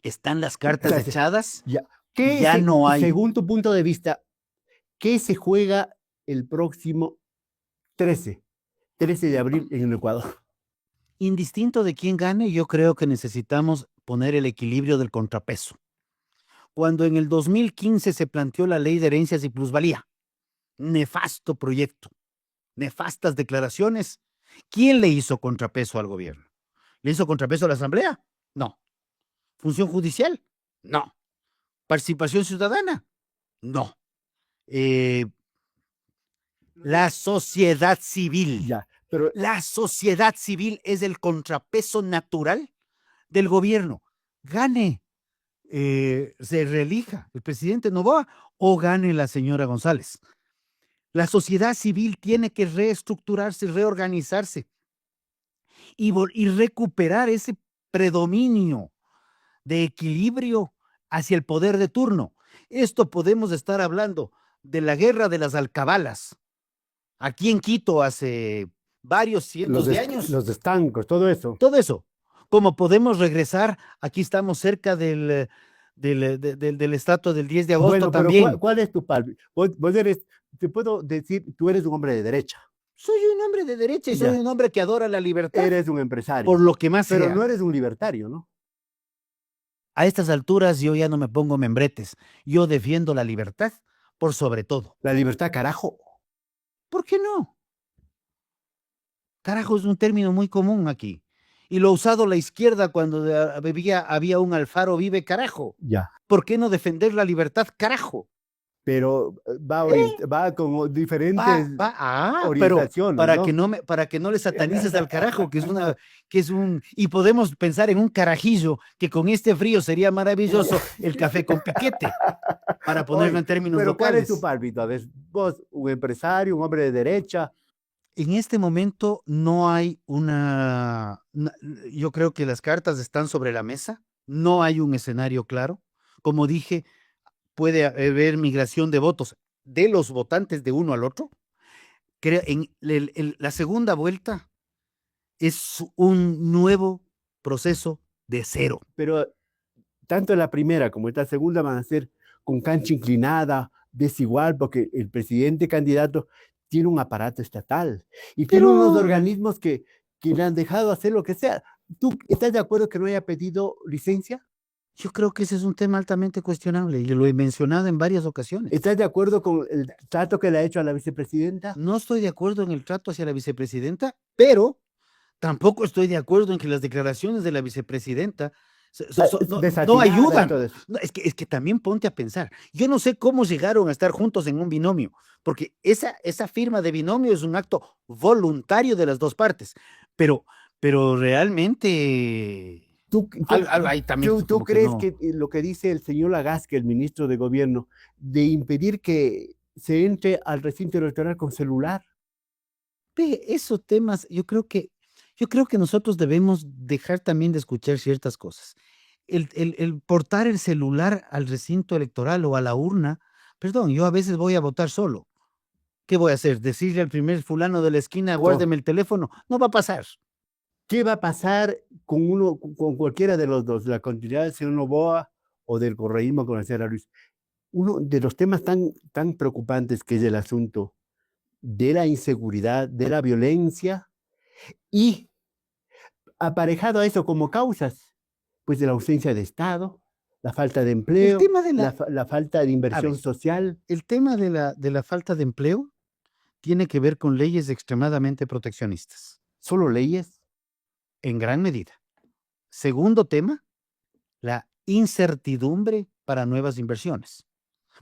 Están las O cartas sea, echadas ya. y ya no hay. Según tu punto de vista, qué se juega el próximo 13 de abril en el Ecuador? Indistinto de quién gane, yo creo que necesitamos poner el equilibrio del contrapeso. Cuando en el 2015 se planteó la ley de herencias y plusvalía, nefasto proyecto, nefastas declaraciones, ¿quién le hizo contrapeso al gobierno? ¿Le hizo contrapeso a la Asamblea? No. ¿Función judicial? No. ¿Participación ciudadana? No. La sociedad civil. Ya, pero La sociedad civil es el contrapeso natural del gobierno. Gane, se reelija el presidente Noboa o gane la señora González. La sociedad civil tiene que reestructurarse, reorganizarse y recuperar ese predominio de equilibrio hacia el poder de turno. Esto podemos estar hablando de la guerra de las alcabalas, aquí en Quito hace varios cientos de años. los estancos, todo eso. Todo eso. Como podemos regresar, aquí estamos cerca del estatua del 10 de agosto Bueno, pero también. ¿cuál es tu palpito? Vos eres, te puedo decir, tú eres un hombre de derecha. Soy un hombre de derecha y soy Ya. un hombre que adora la libertad. Eres un empresario. Por lo que más Pero sea. no eres un libertario, ¿no? A estas alturas yo ya no me pongo membretes. Yo defiendo la libertad por sobre todo. La libertad, carajo. ¿Por qué no? Carajo es un término muy común aquí. Y lo ha usado la izquierda cuando había un Alfaro Vive, carajo. Ya. ¿Por qué no defender la libertad, carajo? Pero va con diferentes Pero orientaciones, para que no le satanices al carajo, y podemos pensar en un carajillo que con este frío sería maravilloso el café con piquete, para ponerlo en términos pero locales. ¿cuál es tu palpito? A ver, vos, un empresario, un hombre de derecha. En este momento no hay yo creo que las cartas están sobre la mesa, no hay un escenario claro. Como dije, puede haber migración de votos de los votantes de uno al otro. En la segunda vuelta es un nuevo proceso de cero. Pero tanto la primera como esta segunda van a ser con cancha inclinada, desigual, porque el presidente candidato tiene un aparato estatal y tiene unos organismos que le han dejado hacer lo que sea. ¿Tú estás de acuerdo que no haya pedido licencia? Yo creo que ese es un tema altamente cuestionable y lo he mencionado en varias ocasiones. ¿Estás de acuerdo con el trato que le ha hecho a la vicepresidenta? No estoy de acuerdo en el trato hacia la vicepresidenta, pero tampoco estoy de acuerdo en que las declaraciones de la vicepresidenta No desatinada y todo ayudan. eso. No, es que también ponte a pensar. Yo no sé cómo llegaron a estar juntos en un binomio, porque esa firma de binomio es un acto voluntario de las dos partes, pero, pero realmente ¿Tú, tú, ahí también tú como que crees no. que lo que dice el señor Lagasque, el ministro de Gobierno, de impedir que se entre al recinto electoral con celular? Ve, esos temas, yo creo que nosotros debemos dejar también de escuchar ciertas cosas. El portar el celular al recinto electoral o a la urna, perdón, yo a veces voy a votar solo. ¿Qué voy a hacer? ¿Decirle al primer fulano de la esquina, To- guárdeme el teléfono? No va a pasar. ¿Qué va a pasar con uno, con cualquiera de los dos, la continuidad del señor Novoa o del correísmo con la señora Ruiz? Uno de los temas tan preocupantes que es el asunto de la inseguridad, de la violencia y aparejado a eso como causas, pues de la ausencia de Estado, la falta de El empleo, tema de la, la falta de a ver, inversión social, el tema de la falta de empleo tiene que ver con leyes extremadamente proteccionistas, solo leyes. en gran medida. Segundo tema, la incertidumbre para nuevas inversiones.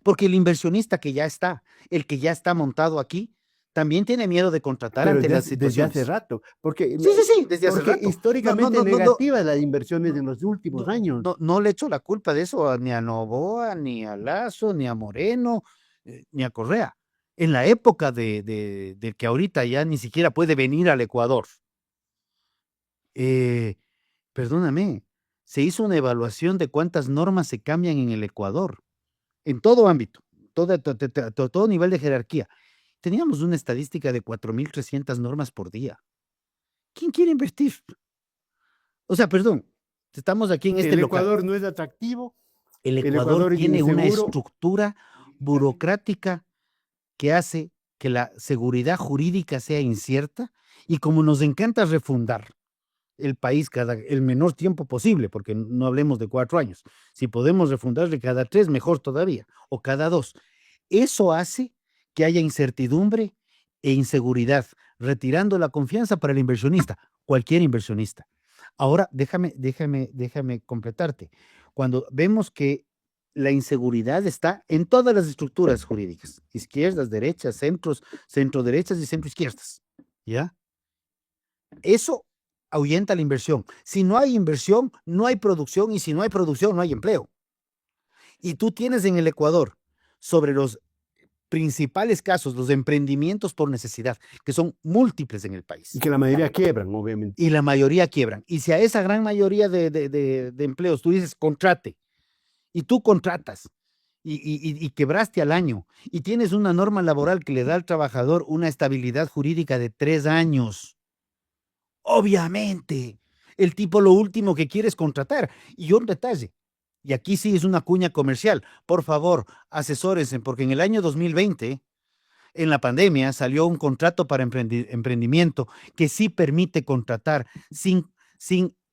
Porque el inversionista que ya está, el que ya está montado aquí, también tiene miedo de contratar Pero ante las desde hace situaciones. rato, porque, Sí, sí, sí, desde hace porque rato. No, no, históricamente no, no, no, negativas las inversiones no, en los últimos no, años. no le echo la culpa de eso ni a Novoa, ni a Lazo, ni a Moreno, ni a Correa. En la época de que ahorita ya ni siquiera puede venir al Ecuador, eh, perdóname, se hizo una evaluación de cuántas normas se cambian en el Ecuador, en todo ámbito, todo nivel de jerarquía. Teníamos una estadística de 4.300 normas por día. ¿Quién quiere invertir? O sea, perdón, estamos aquí en este El local. Ecuador no es atractivo, El el Ecuador Ecuador es tiene una inseguro. estructura burocrática que hace que la seguridad jurídica sea incierta y como nos encanta refundar el país el menor tiempo posible, porque no hablemos de 4 años, si podemos refundarle cada 3, mejor todavía, o cada 2. Eso hace que haya incertidumbre e inseguridad, retirando la confianza para el inversionista, cualquier inversionista. Ahora, déjame completarte. Cuando vemos que la inseguridad está en todas las estructuras jurídicas, izquierdas, derechas, centros, centro derechas y centro izquierdas, ¿ya? Eso ahuyenta la inversión. Si no hay inversión, no hay producción y si no hay producción, no hay empleo. Y tú tienes en el Ecuador sobre los principales casos, los emprendimientos por necesidad, que son múltiples en el Y país. que la mayoría quiebran, obviamente. Y la mayoría quiebran. Y si a esa gran mayoría de empleos tú dices contrate, y tú contratas, y quebraste al año, y tienes una norma laboral que le da al trabajador una estabilidad jurídica de 3 años, obviamente, el tipo lo último que quiere es contratar. Y un detalle, y aquí sí es una cuña comercial, por favor, asesórense, porque en el año 2020 en la pandemia salió un contrato para emprendimiento que sí permite contratar sin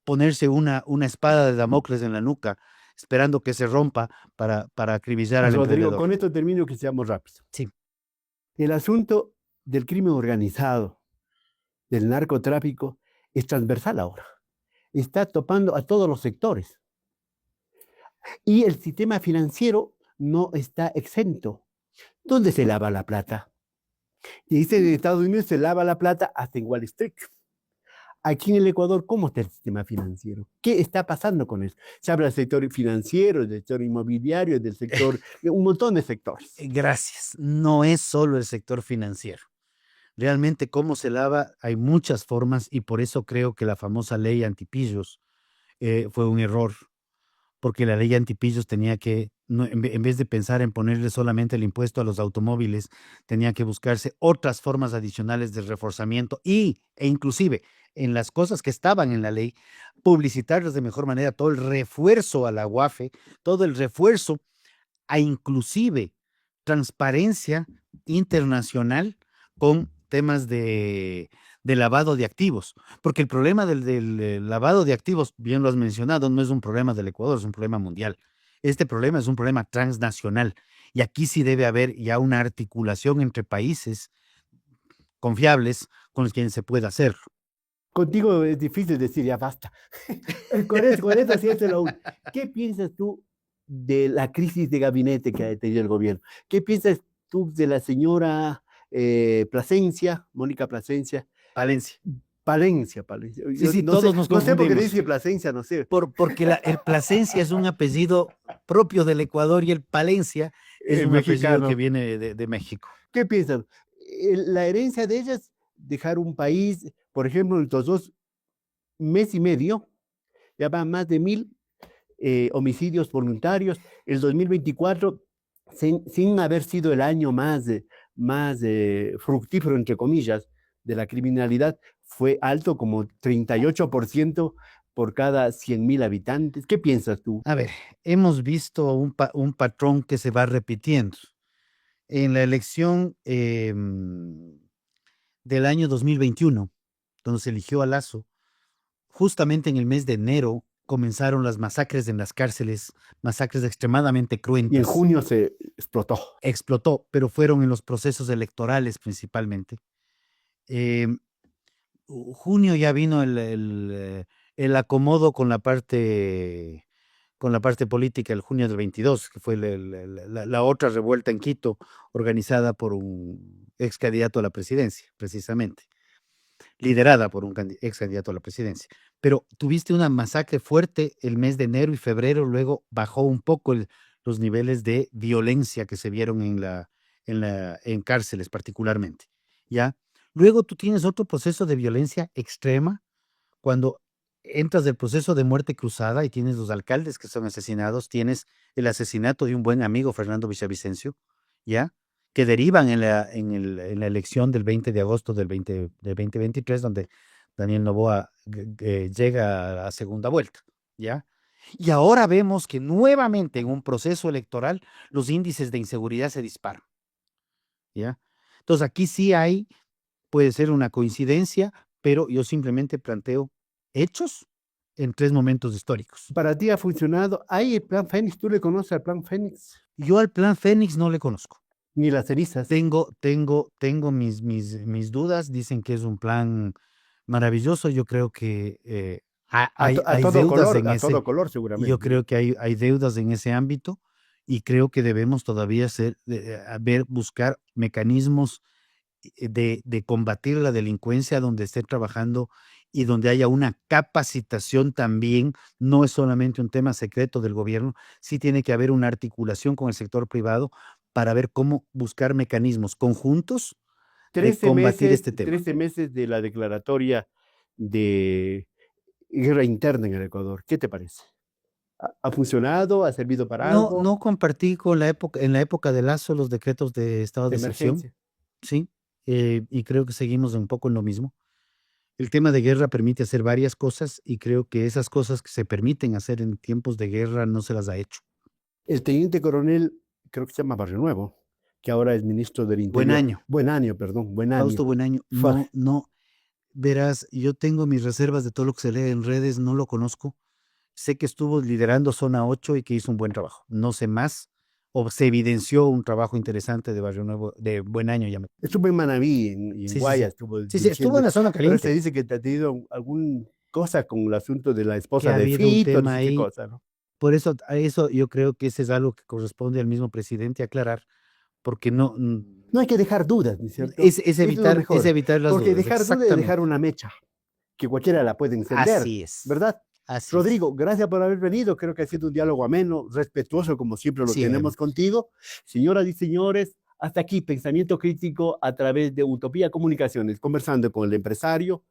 ponerse una espada de Damocles en la nuca, esperando que se rompa para acribillar al Rodrigo, emprendedor. con esto termino que seamos rápidos. Sí, El asunto del crimen organizado, del narcotráfico, es transversal ahora. Está topando a todos los sectores. Y el sistema financiero no está exento. ¿Dónde se lava la plata? Y dice en Estados Unidos se lava la plata hasta en Wall Street. Aquí en el Ecuador, ¿cómo está el sistema financiero? ¿Qué está pasando con eso? Se habla del sector financiero, del sector inmobiliario, del sector, de un montón de sectores. gracias. No es solo el sector financiero. Realmente cómo se lava, hay muchas formas y por eso creo que la famosa ley antipillos fue un error, porque la ley antipillos tenía que, en vez de pensar en ponerle solamente el impuesto a los automóviles, tenía que buscarse otras formas adicionales de reforzamiento e inclusive en las cosas que estaban en la ley, publicitarlas de mejor manera, todo el refuerzo a la UAFE, todo el refuerzo a inclusive transparencia internacional con temas de lavado de activos, porque el problema del lavado de activos, bien lo has mencionado, no es un problema del Ecuador, es un problema mundial. Este problema es un problema transnacional y aquí sí debe haber ya una articulación entre países confiables con los quienes se pueda hacer. Contigo es difícil decir ya basta. Con eso sí es lo único. ¿Qué piensas tú de la crisis de gabinete que ha tenido el gobierno? ¿Qué piensas tú de la señora Plasencia, Mónica Plasencia? Palencia. Palencia. Sí, Yo sí, no sé, todos nos no sé por qué le confundimos. dice Plasencia, no sé. Porque el Plasencia es un apellido propio del Ecuador y el Palencia es un apellido que Mexicano. viene de México. ¿Qué piensas? La herencia de ellas, dejar un país, por ejemplo, en los 2 meses y medio, ya van más de 1000 homicidios voluntarios. El 2024, sin haber sido el año más fructífero, entre comillas, de la criminalidad, fue alto como 38% por cada 100.000 habitantes. ¿Qué piensas tú? A ver, hemos visto un patrón que se va repitiendo. En la elección del año 2021, donde se eligió a Lazo, justamente en el mes de enero comenzaron las masacres en las cárceles, masacres extremadamente Y en cruentas. junio se explotó. Explotó, pero fueron en los procesos electorales principalmente. Em, Junio ya vino el acomodo con la parte política, el junio del 22, que fue la otra revuelta en Quito, organizada por un ex candidato a la presidencia, precisamente, liderada por un ex candidato a la presidencia. Pero tuviste una masacre fuerte el mes de enero y febrero, luego bajó un poco los niveles de violencia que se vieron en cárceles particularmente, ¿ya? Luego tú tienes otro proceso de violencia extrema cuando entras del proceso de muerte cruzada y tienes los alcaldes que son asesinados, tienes el asesinato de un buen amigo, Fernando Villavicencio, ¿ya? Que derivan en la elección del 20 de agosto del 2023, donde Daniel Noboa llega a segunda vuelta, ¿ya? Y ahora vemos que nuevamente en un proceso electoral los índices de inseguridad se disparan, ¿ya? Entonces aquí sí puede ser una coincidencia, pero yo simplemente planteo hechos en 3 momentos históricos. Para ti ha funcionado. ¿Hay el plan Fénix? ¿Tú le conoces al plan Fénix? Yo al plan Fénix no le conozco. Ni las cenizas. Tengo mis dudas. Dicen que es un plan maravilloso. Yo creo que hay deudas en A todo ese. color, Yo seguramente. creo que hay deudas en ese ámbito y creo que debemos todavía buscar mecanismos de combatir la delincuencia donde esté trabajando y donde haya una capacitación también, no es solamente un tema secreto del gobierno, sí tiene que haber una articulación con el sector privado para ver cómo buscar mecanismos conjuntos de 13 combatir meses, este tema. 13 meses de la declaratoria de guerra interna en el Ecuador. ¿Qué te parece? ¿Ha funcionado? ¿Ha servido para No, algo? no compartí en la época de Lazo los decretos de estado De de excepción, emergencia. sí, y creo que seguimos un poco en lo mismo. El tema de guerra permite hacer varias cosas y creo que esas cosas que se permiten hacer en tiempos de guerra no se las ha hecho. El teniente coronel, creo que se llama Barrio Nuevo, que ahora es ministro del Buen Interior. año, Buen año, perdón, buen año. Fausto Buenaño. Fa- No, no, verás, yo tengo mis reservas de todo lo que se lee en redes, no lo conozco. Sé que estuvo liderando Zona 8 y que hizo un buen trabajo. No sé más, o se evidenció un trabajo interesante de Barrio Nuevo, de Buen Año. Estuvo en Manabí y en Sí, sí, sí. Guayas, estuvo Sí, sí, estuvo en dirigiendo. la zona Ahora se caliente. dice que te ha tenido alguna cosa con el asunto de la Que esposa ha de habido un Fito, no tema sé qué ahí. cosa, ¿no? Por eso, a eso yo creo que ese es algo que corresponde al mismo presidente aclarar, porque no, No hay que dejar dudas, ¿no es cierto? Es lo es mejor, evitar las porque dudas, dejar dudas es dejar exactamente. una mecha, que cualquiera la puede encender, Así es, ¿verdad? así es. Rodrigo, gracias por haber venido. Creo que ha sido un diálogo ameno, respetuoso, como siempre lo tenemos Siempre. contigo. Señoras y señores, hasta aquí Pensamiento Crítico a través de Utopía Comunicaciones, conversando con el empresario,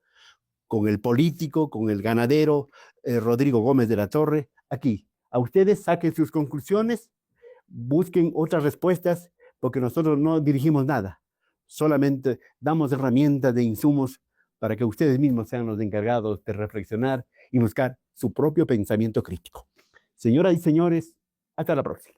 con el político, con el ganadero, Rodrigo Gómez de la Torre. Aquí, a ustedes saquen sus conclusiones, busquen otras respuestas, porque nosotros no dirigimos nada, solamente damos herramientas de insumos para que ustedes mismos sean los encargados de reflexionar y buscar su propio pensamiento crítico. Señoras y señores, hasta la próxima.